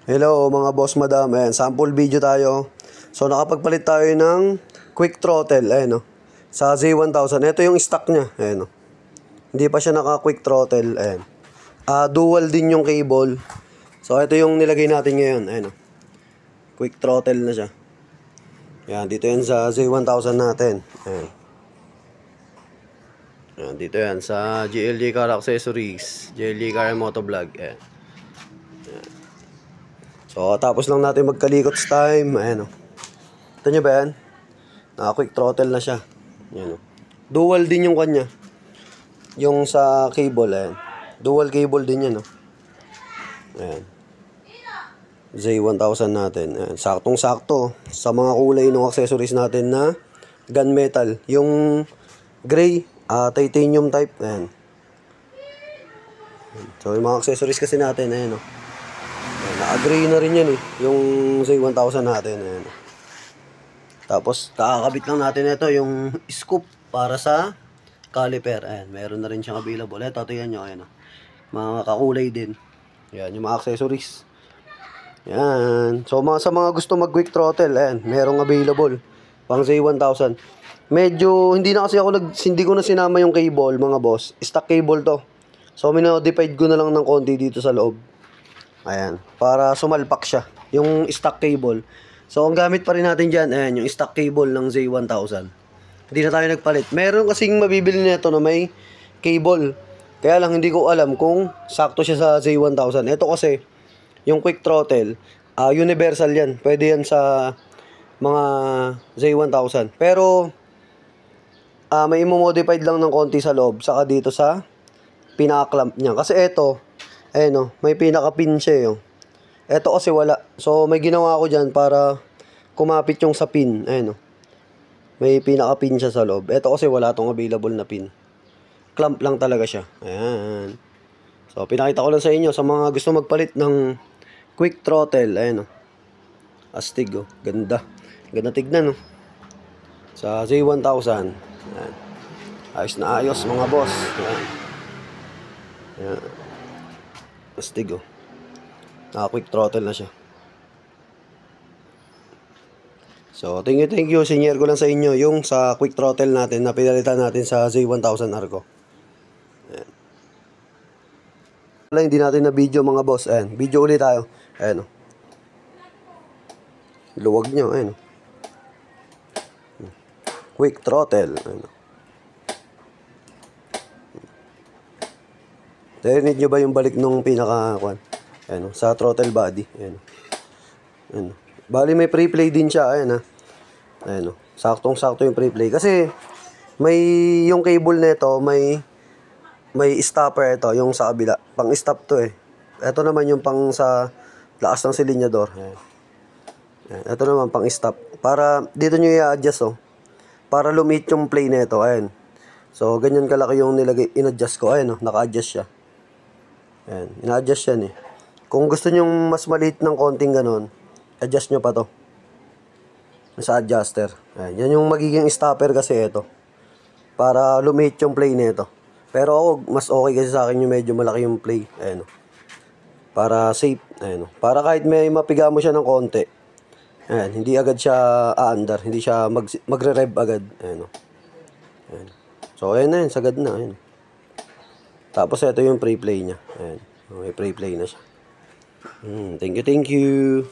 Hello mga boss madam, ayan, sample video tayo. So nakapagpalit tayo ng quick throttle, ayan o. Sa Z1000, ito yung stock nya, ayan o. Hindi pa siya naka quick throttle, ayan. Dual din yung cable. So ito yung nilagay natin ngayon, ayan o. Quick throttle na siya. Ayan, dito yan sa Z1000 natin, ayan. Ayan, dito yan sa GLG Car Accessories, GLG Car Motovlog, ayan. So, tapos lang natin magkalikots time. Ayan o. Ito nyo ba yan? Naka-quick throttle na siya. Ayan o. Dual din yung kanya. Yung sa cable, ayan. Dual cable din yan o. Ayan. Z1000 natin. Ayan. Saktong-sakto sa mga kulay ng accessories natin na gunmetal. Yung gray, titanium type. Ayan. So, yung mga accessories kasi natin, ayan o. Na-agree na rin yan eh, yung Z1000 natin. Ayan. Tapos, kakakabit lang natin ito, yung scoop para sa caliper. Ayan, meron na rin siyang available. Ito, yan nyo, ayan. Mga kakulay din. Ayan, yung mga accessories. Ayan. So, sa mga gusto mag-quick throttle, ayan, merong available. Pang Z1000. Medyo, hindi ko na sinama yung cable, mga boss. Stock cable to. So, minodified ko na lang ng konti dito sa loob. Ayan, para sumalpak siya, yung stock cable. So, ang gamit pa rin natin dyan, ayan, yung stock cable ng Z1000. Hindi na tayo nagpalit. Meron kasing mabibili nito na may cable. Kaya lang, hindi ko alam kung sakto siya sa Z1000. Ito kasi, yung quick throttle, universal yan. Pwede yan sa mga Z1000. Pero, may imomodified lang ng konti sa loob, saka dito sa pinaka-clamp niya. Kasi ito, ayan o, may pinaka-pin siya o. Ito kasi wala. So, may ginawa ko dyan para kumapit yung sa pin. Ayan o. May pinaka-pin siya sa loob. Ito kasi wala tong available na pin. Clamp lang talaga siya. Ayan. So, pinakita ko lang sa inyo. Sa mga gusto magpalit ng quick throttle. Ayan o. Astig o. Ganda. Ganda tignan o. Sa Z1000. Ayan. Ayos na ayos mga boss. Ayan. Ayan. Astig oh. Naka-quick throttle na siya. So, thank you. Sinyer ko lang sa inyo yung sa quick throttle natin na pinalitan natin sa Z1000 Argo. Ayan. Wala, hindi natin na video mga boss. Ayan. Video ulit tayo. Ayan oh. Luwag nyo. Ayan oh. Quick throttle. Ayan oh. Narinig nyo ba yung balik nung pinaka-kwan? Ayan o, sa throttle body. Ayan o. Ayan o. Bali may pre-play din siya. Ayan o. Ayan o. Saktong-sakto yung pre-play. Kasi, yung cable nito, may stopper ito, yung sa kabila. Pang-stop to eh. Ito naman yung pang sa lakas ng silinyador. Ayan. Ayan. Ito naman pang-stop. Para, dito nyo i-adjust o. Para lumit yung play nito. Ayan. So, ganyan kalaki yung in-adjust ko. Ayan o, naka-adjust siya. Ayan, ina-adjust yan eh. Kung gusto nyo mas maliit ng konting ganon, adjust nyo pa to. Sa adjuster. Ayan, yan yung magiging stopper kasi ito. Para lumit yung play nito. Pero ako, mas okay kasi sa akin yung medyo malaki yung play. Ayan o. Para safe. Ayan o. Para kahit may mapiga mo siya ng konti. Ayan, hindi agad siya aandar. Hindi siya magre-rev agad. Ayan o. Ayan. So, ayan na yun. Sagad na. Ayan. Tapos, ito yung pre-play niya. Ayan. May pre-play na siya. Thank you.